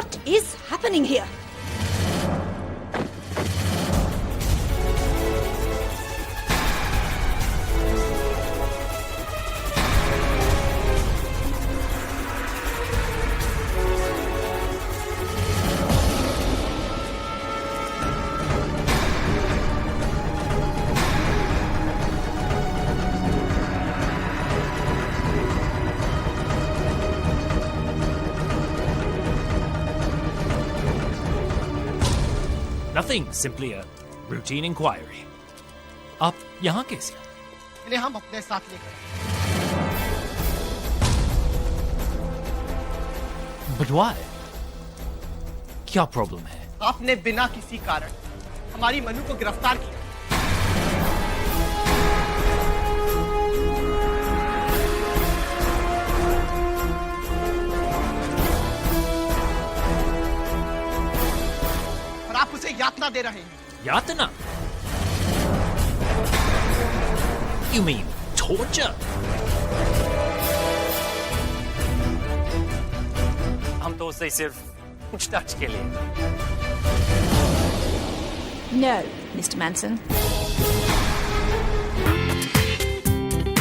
What is happening here? Nothing, simply a routine inquiry. आप यहाँ कैसे? इन्हें हम अपने साथ लेकर But why? क्या प्रॉब्लम है? आपने बिना किसी कारण हमारी मनु को गिरफ्तार किया। और आप उसे यातना दे रहे हैं। यातना? You mean torture? हम तो उसे सिर्फ पूछताछ के लिए। No, Mr. Manson.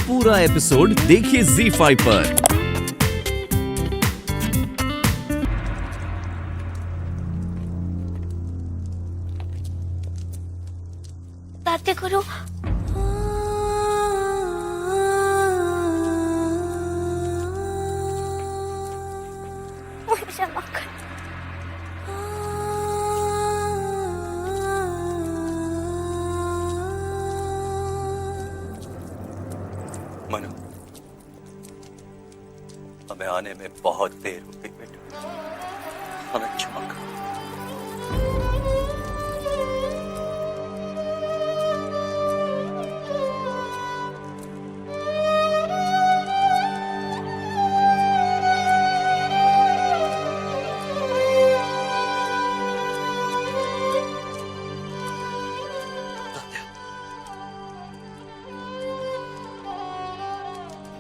पूरा एपिसोड देखिए ZEE5 पर। बातें करो। मुझे क्षमा कर। मनु, हमें आने में बहुत देर हो गई बेटा, हमें क्षमा कर।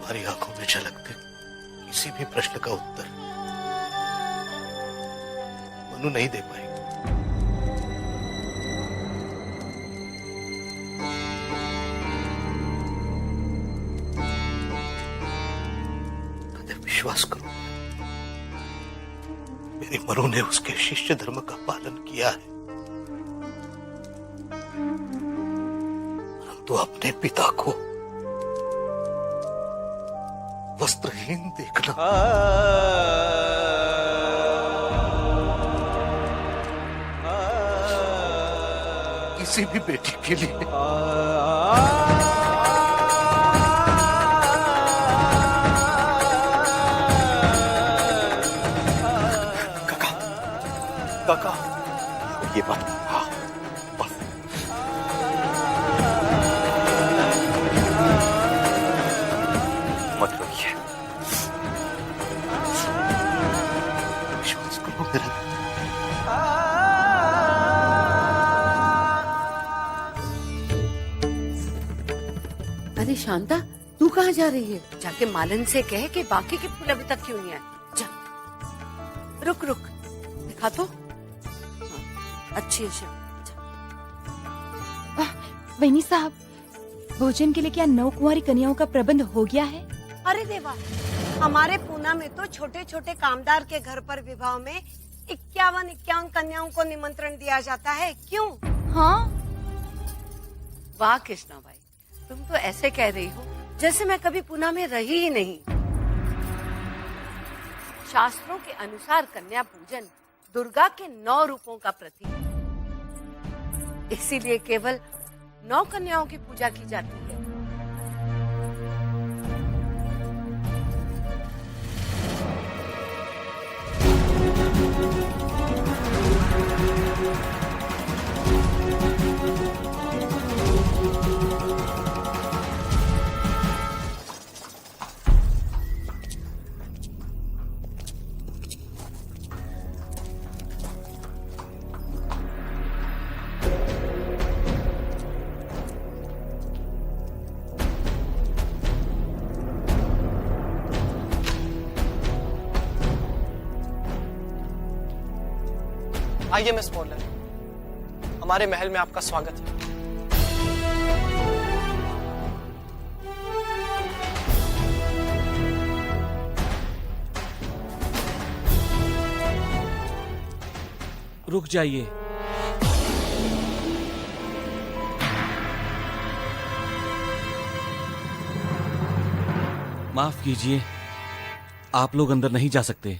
हमारी आंखों में झलकते किसी भी प्रश्न का उत्तर मनु नहीं दे पाई। विश्वास करो, मेरी मनु ने उसके शिष्य धर्म का पालन किया है, परंतु अपने पिता को वस्त्रहीन देखना किसी भी बेटी के लिए काका, ये बात, हाँ, बस। मत रोइए। विश्वास करो मेरा। अरे शांता, तू कहाँ जा रही है? जाके मालन से कहे कि बाकी के फूल अभी तक क्यों नहीं आए। जा, रुक रुक, दिखा तो। हाँ, अच्छी है शिव। वैनी साहब, भोजन के लिए क्या 9 कुंवारी कन्याओं का प्रबंध हो गया है? अरे देवा, हमारे पूना में तो छोटे छोटे कामदार के घर पर विवाह में 51 कन्याओं को निमंत्रण दिया जाता है। क्यों? हाँ, वाह कृष्णा भाई, तुम तो ऐसे कह रही हो जैसे मैं कभी पूना में रही ही नहीं। शास्त्रों के अनुसार कन्या पूजन दुर्गा के 9 रूपों का प्रतीक है, इसीलिए केवल 9 कन्याओं की पूजा की जाती है। आइए मिस मॉर्लैंड, हमारे महल में आपका स्वागत है। रुक जाइए। माफ कीजिए, आप लोग अंदर नहीं जा सकते।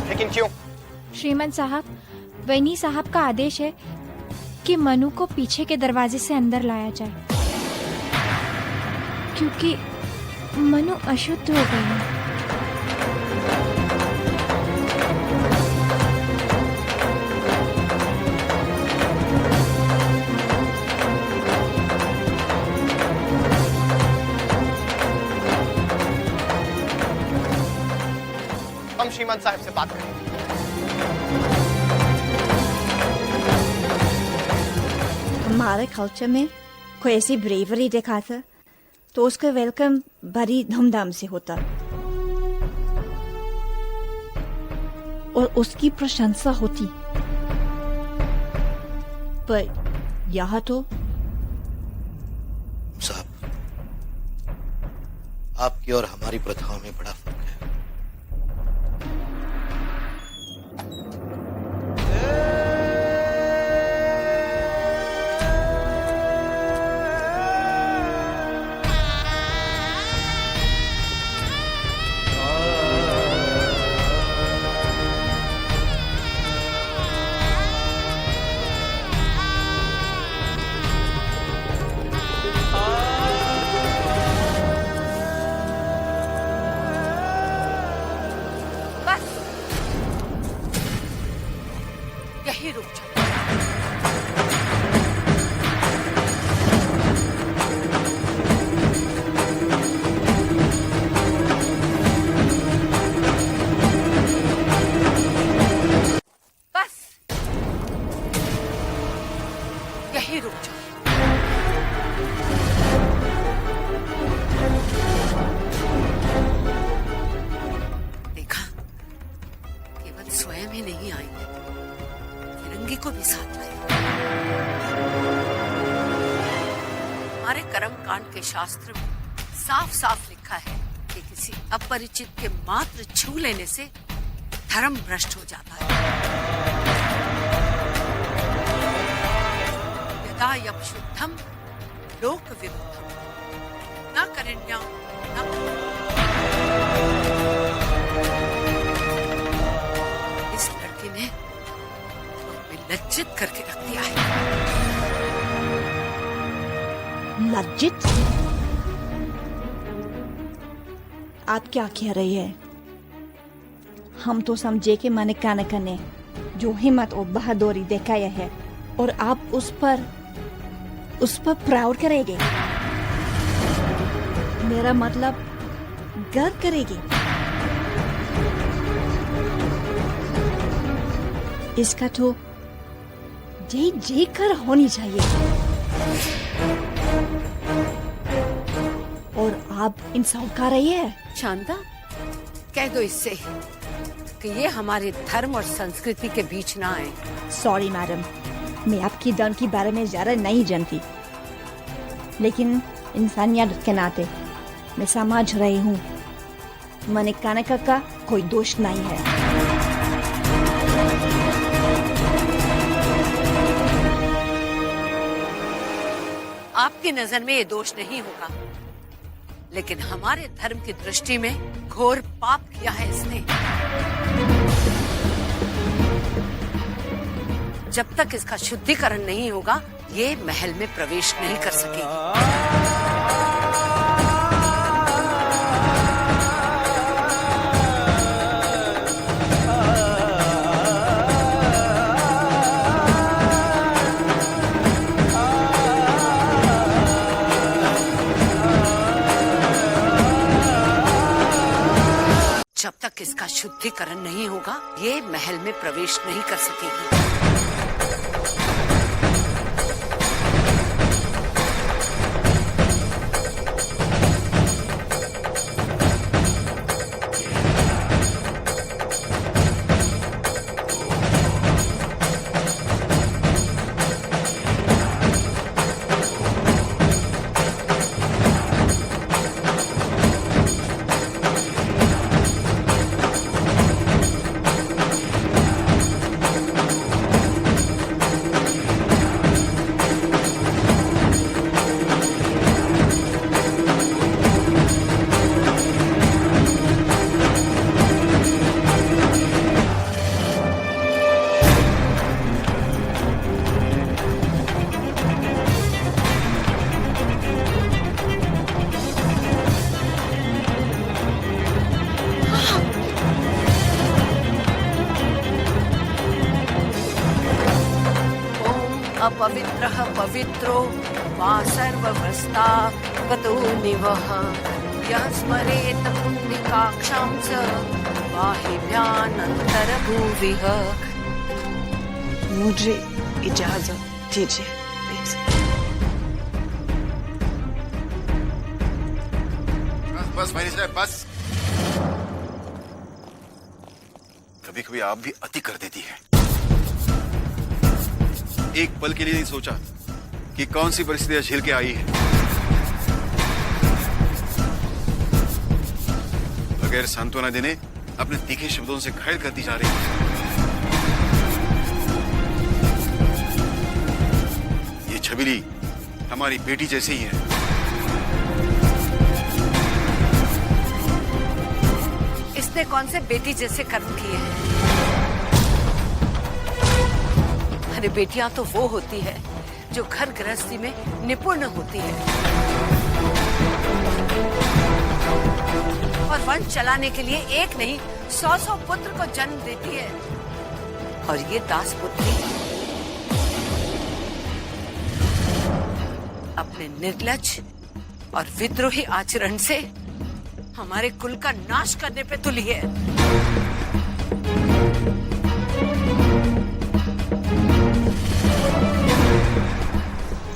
लेकिन क्यों? श्रीमान साहब, वैनी साहब का आदेश है कि मनु को पीछे के दरवाजे से अंदर लाया जाए, क्योंकि मनु अशुद्ध हो गई है। हम श्रीमान साहब से बात करेंगे। हमारे कल्चर में कोई ऐसी ब्रेवरी दिखाता तो उसका वेलकम बड़ी धूमधाम से होता और उसकी प्रशंसा होती। पर यहाँ तो साहब, आपकी और हमारी प्रथाओं में बड़ा फर्क है। यही रुक जाओ। बस यही रुक जाओ। देखा, केवल स्वयं ही नहीं आई, फिरंगी को भी साथ लाए। हमारे कर्म कांड के शास्त्र में साफ साफ लिखा है कि किसी अपरिचित के मात्र छू लेने से धर्म भ्रष्ट हो जाता है। यदा यपशुद्धम लोक विरुद्धम न करिण्याम न। इस लड़की ने लज्जित करके रख दिया है। लज्जित? आप क्या कह रही है? हम तो समझे कि मैंने कानका ने जो हिम्मत और बहादुरी दिखाया है और आप उस पर प्राउड करेंगे। मेरा मतलब गर्व करेगी। इसका तो जय जयकार होनी चाहिए। और आप इंसल्ट कर रही है। शांता, कह दो इससे कि ये हमारे धर्म और संस्कृति के बीच ना आए। सॉरी मैडम, मैं आपकी धर्म के बारे में ज्यादा नहीं जानती, लेकिन इंसानियत के नाते मैं समझ रही हूँ मैंने कानका का कोई दोष नहीं है। आपकी नजर में ये दोष नहीं होगा, लेकिन हमारे धर्म की दृष्टि में घोर पाप किया है इसने। जब तक इसका शुद्धिकरण नहीं होगा, ये महल में प्रवेश नहीं कर सकेगी। जब तक इसका शुद्धिकरण नहीं होगा, ये महल में प्रवेश नहीं कर सकेगी। पुत्रः पवित्रो वा सर्ववस्ता गतो निवः यः स्मरेत पुण्यकाक्षां च वाहिव्यानन्तरभुविः। मुझे इजाजत दीजिए प्लीज। बस भाई साहब बस। कभी कभी आप भी अति कर देती है। एक पल के लिए नहीं सोचा कि कौन सी परिस्थितियां झेल के आई है। बगैर सांत्वना देने अपने तीखे शब्दों से घायल करती जा रही है। ये छबीली हमारी बेटी जैसी ही है। इसने कौन से बेटी जैसे कर्म किए हैं? अरे बेटियां तो वो होती है जो घर गृहस्थी में निपुण होती है और वंश चलाने के लिए एक नहीं 100 पुत्र को जन्म देती है। और ये दास पुत्री अपने निर्लज और विद्रोही आचरण से हमारे कुल का नाश करने पे तुली है।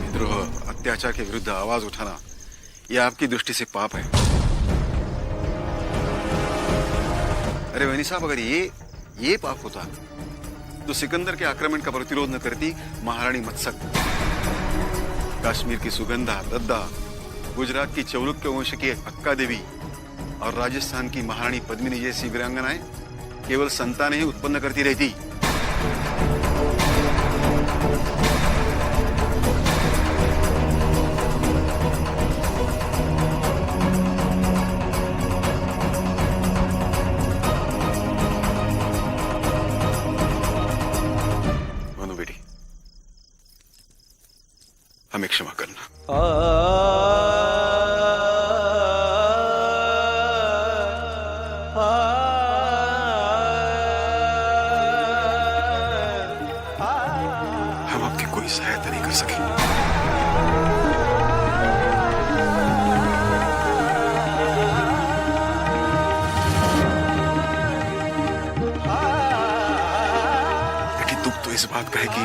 विद्रोह अत्याचार के विरुद्ध आवाज उठाना यह आपकी दृष्टि से पाप है। अरे वैनी साहब, अगर ये पाप होता तो सिकंदर के आक्रमण का प्रतिरोध न करती महारानी मत्सक, कश्मीर की सुगंधा दद्दा, गुजरात की चौलुक्य वंश की अक्का देवी और राजस्थान की महारानी पद्मिनी जैसी वीरांगनाएं केवल संतानें ही उत्पन्न करती रहती। मनु बेटी, हमें क्षमा करना। हम आपकी कोई सहायता नहीं कर सके। लेकिन दुख तो इस बात का है कि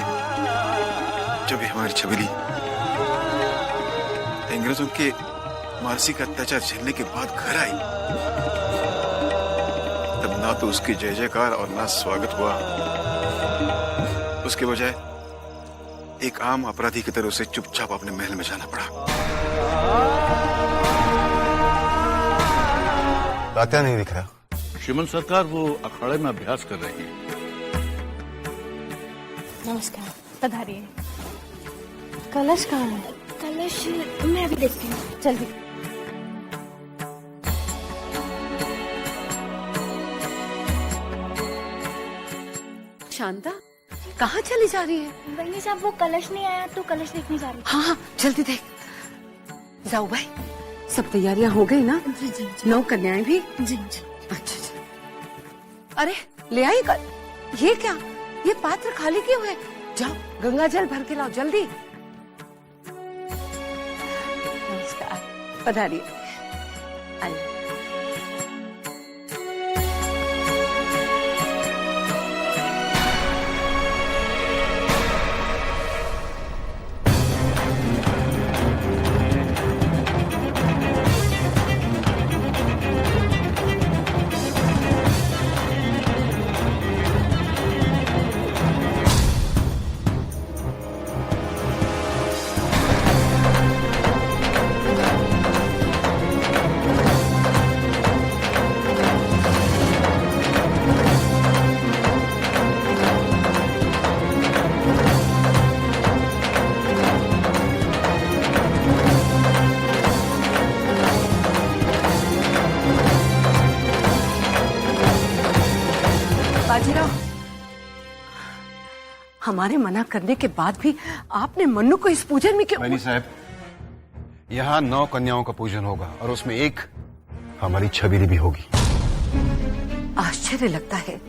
जब ये हमारी छबीली अंग्रेजों के मानसिक अत्याचार झेलने के बाद घर आई, तब ना तो उसकी जय जयकार और ना स्वागत हुआ। उसके बजाय एक आम अपराधी की तरह उसे चुपचाप अपने महल में जाना पड़ा। तात्या नहीं दिख रहा। श्रीमंत सरकार वो अखाड़े में अभ्यास कर रहे हैं। नमस्कार, पधारिए। कलश कहाँ है? कलश मैं अभी देखती हूँ। जल्दी। शांता कहाँ चली जा रही है? वही साहब वो कलश नहीं आया तो कलश देखने जा रही। हाँ हाँ जल्दी देख। जाओ भाई, सब तैयारियां हो गई ना? जी जी 9 कन्याएं भी? जी जी। अच्छा। अरे ले आई ये क्या? ये पात्र खाली क्यों है? जाओ गंगा जल भर के लाओ जल्दी। नमस्कार, पधारिए। आइए। बाजीराव, हमारे मना करने के बाद भी आपने मन्नू को इस पूजन में क्यों? वैनी साहब, यहाँ 9 कन्याओं का पूजन होगा और उसमें एक हमारी छबीली भी होगी। आश्चर्य लगता है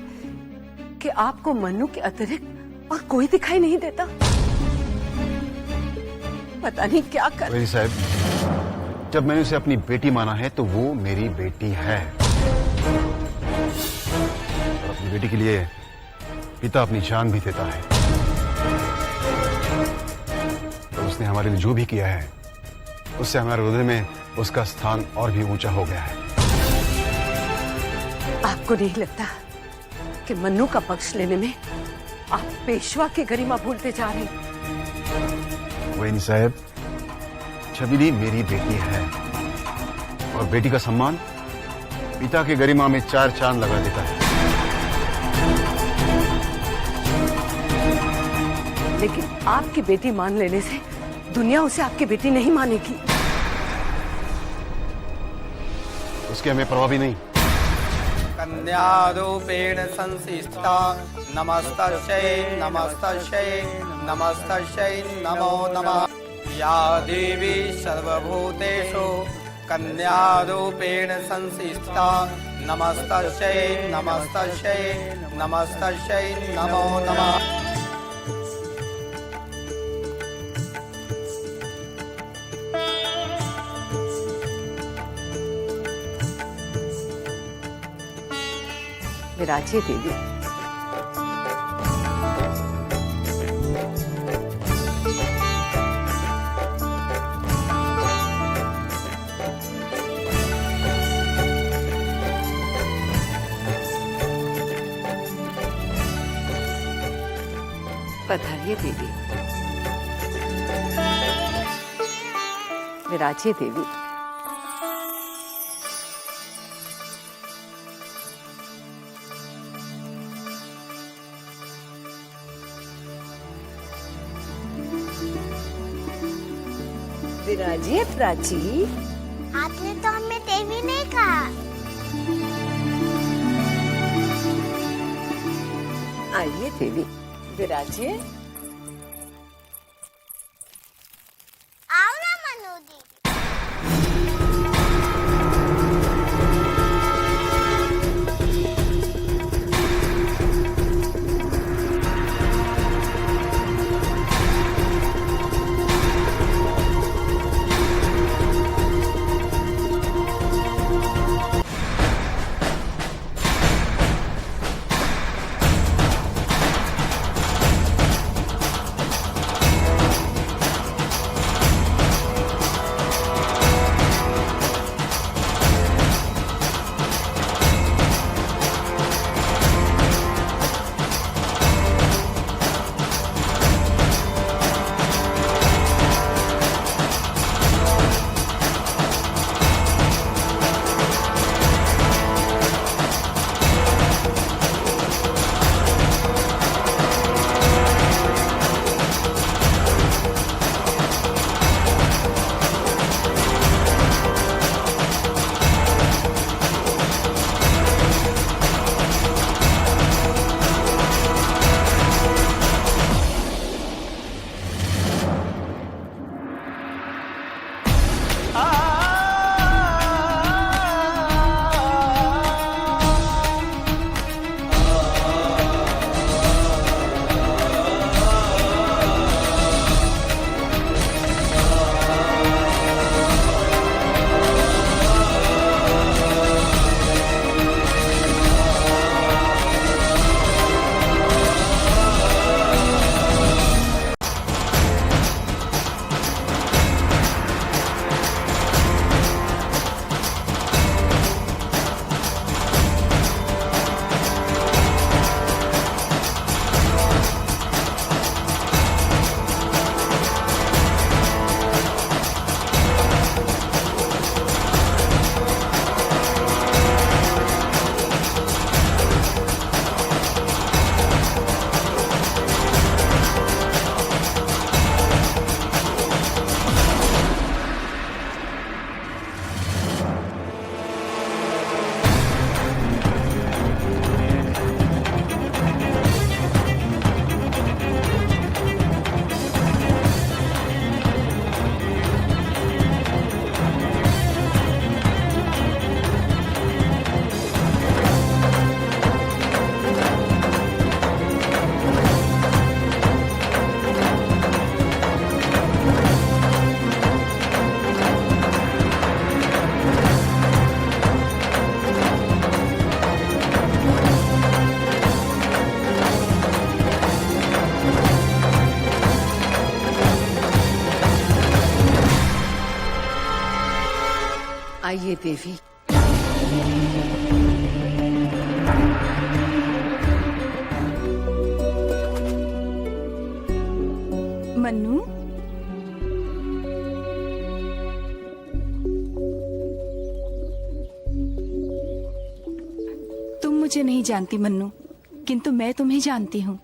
कि आपको मन्नू के अतिरिक्त और कोई दिखाई नहीं देता। पता नहीं क्या कर। वैनी साहब, जब मैंने उसे अपनी बेटी माना है तो वो मेरी बेटी है। और अपनी बेटी के लिए पिता अपनी जान भी देता है। तो उसने हमारे लिए जो भी किया है उससे हमारे हृदय में उसका स्थान और भी ऊंचा हो गया है। आपको नहीं लगता कि मन्नू का पक्ष लेने में आप पेशवा की गरिमा भूलते जा रहे हैं? वैनी साहब, छबीली मेरी बेटी है और बेटी का सम्मान पिता की गरिमा में 4 चांद लगा देता है। लेकिन आपकी बेटी मान लेने से दुनिया उसे आपकी बेटी नहीं मानेगी। उसकी हमें परवाह भी नहीं। कन्यारूपेण संसिष्टा नमस्तस्यै नमस्तस्यै नमस्तस्यै नमो नमः। या देवी सर्वभूतेषु कन्यारूपेण संसिष्टा नमस्तस्यै नमस्तस्यै नमस्तस्यै नमो नमः। विराजिए देवी। पधारिए देवी। विराजिए देवी। विराजिए प्राची। आपने तो हमें देवी नहीं कहा। आइए देवी, विराजिए। आओ ना मनु दी। आइए देवी। मन्नू, तुम मुझे नहीं जानती मन्नू, किंतु मैं तुम्हें जानती हूँ।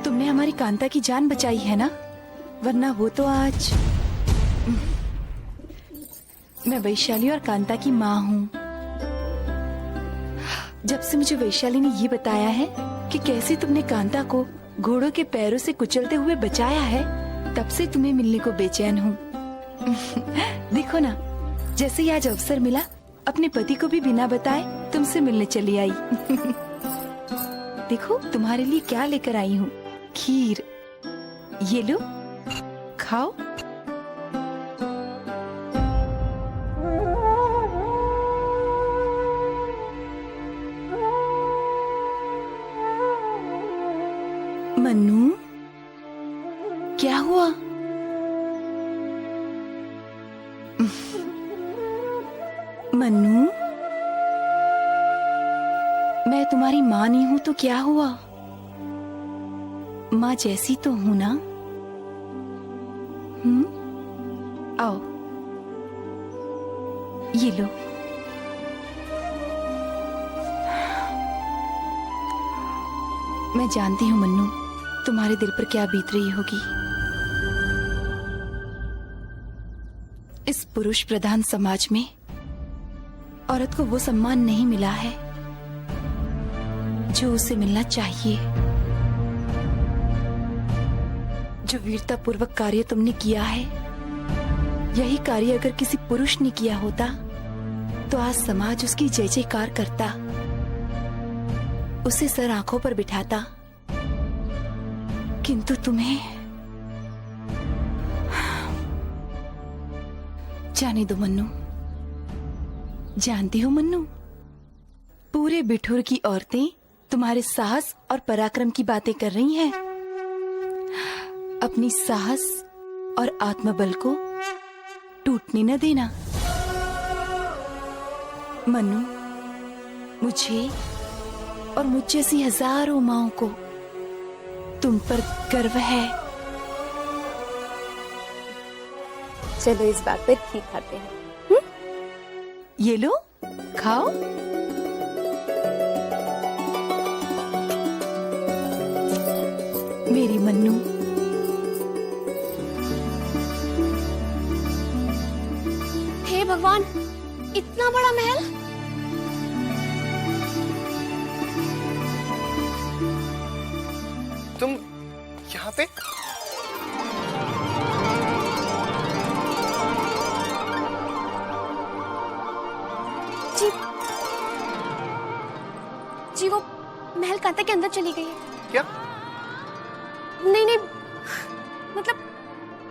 तुमने हमारी कांता की जान बचाई है ना, वरना वो तो आज। मैं वैशाली और कांता की माँ हूँ। जब से मुझे वैशाली ने ये बताया है कि कैसे तुमने कांता को घोड़ों के पैरों से कुचलते हुए बचाया है, तब से तुम्हें मिलने को बेचैन हूँ। देखो ना, जैसे ही आज अवसर मिला, अपने पति को भी बिना बताए तुमसे मिलने चली आई। देखो तुम्हारे लिए क्या लेकर आई हूँ, खीर। ये लो, खाओ। मन्नू, क्या हुआ? मन्नू, मैं तुम्हारी माँ नहीं हूं तो क्या हुआ? माँ जैसी तो हूं ना? आओ, ये लो। मैं जानती हूँ मन्नू, तुम्हारे दिल पर क्या बीत रही होगी। इस पुरुष प्रधान समाज में औरत को वो सम्मान नहीं मिला है जो उसे मिलना चाहिए। जो वीरता पूर्वक कार्य तुमने किया है, यही कार्य अगर किसी पुरुष ने किया होता तो आज समाज उसकी जय जयकार करता, उसे सर आंखों पर बिठाता। किंतु तुम्हें जाने दो मन्नू। जानती हो मन्नू, पूरे बिठूर की औरतें तुम्हारे साहस और पराक्रम की बातें कर रही हैं। अपनी साहस और आत्मबल को टूटने न देना मन्नू। मुझे और मुझ जैसी हजारों माओं को तुम पर गर्व है। चलो इस बात पर खीर खाते हैं। ये लो, खाओ। मेरी मन्नू, हे भगवान, इतना बड़ा महल! तुम यहाँ पे? जी वो महल कांता के अंदर चली गई है। क्या? नहीं, मतलब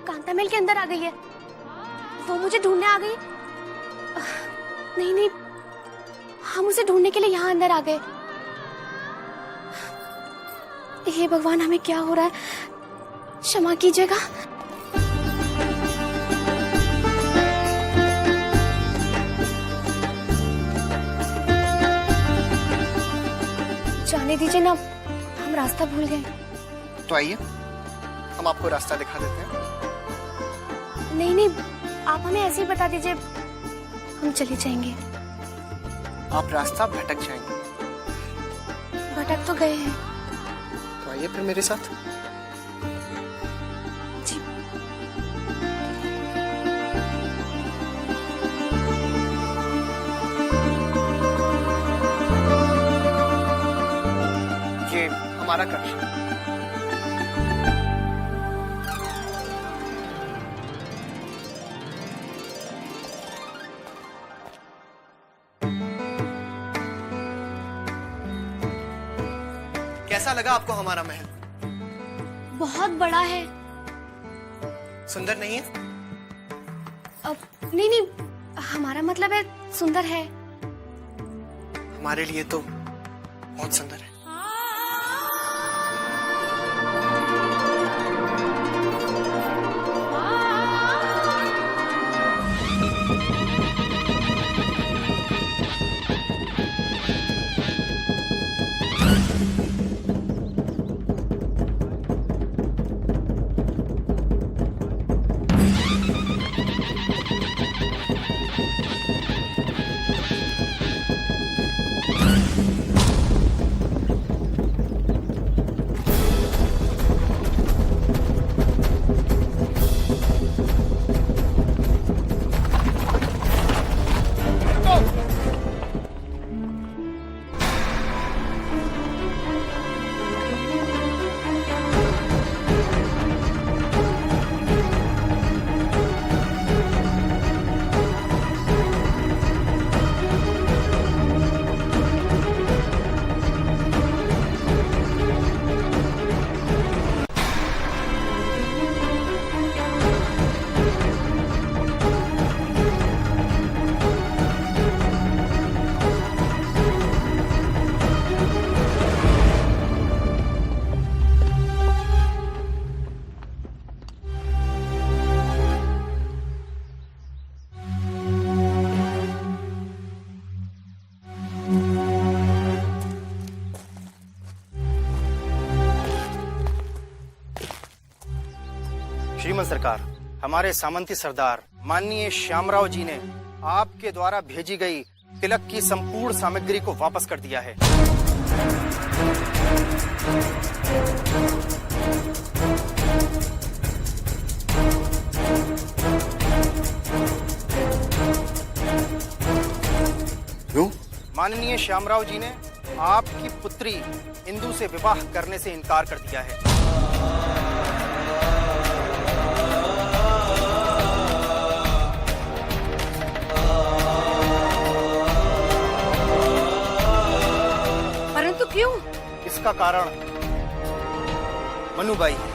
कांता महल के अंदर आ गई है। वो मुझे ढूंढने आ गई। नहीं, हम उसे ढूंढने के लिए यहाँ अंदर आ गए। हे भगवान, हमें क्या हो रहा है? क्षमा कीजिएगा। जाने दीजिए ना, हम रास्ता भूल गए। तो आइए, हम आपको रास्ता दिखा देते हैं। नहीं, आप हमें ऐसे ही बता दीजिए, हम चले जाएंगे। आप रास्ता भटक जाएंगे। भटक तो गए हैं। तो आइए फिर मेरे साथ। जी। ये हमारा कक्ष है। कैसा लगा आपको हमारा महल? बहुत बड़ा है। सुंदर नहीं है? अब नहीं, हमारा मतलब है सुंदर है। हमारे लिए तो बहुत सुंदर है। नमन सरकार। हमारे सामंती सरदार माननीय श्यामराव जी ने आपके द्वारा भेजी गई तिलक की संपूर्ण सामग्री को वापस कर दिया है। क्यों? माननीय श्यामराव जी ने आपकी पुत्री इंदु से विवाह करने से इनकार कर दिया है। परंतु क्यों? इसका कारण मनुबाई है।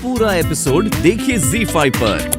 पूरा एपिसोड देखिए ZEE5 पर।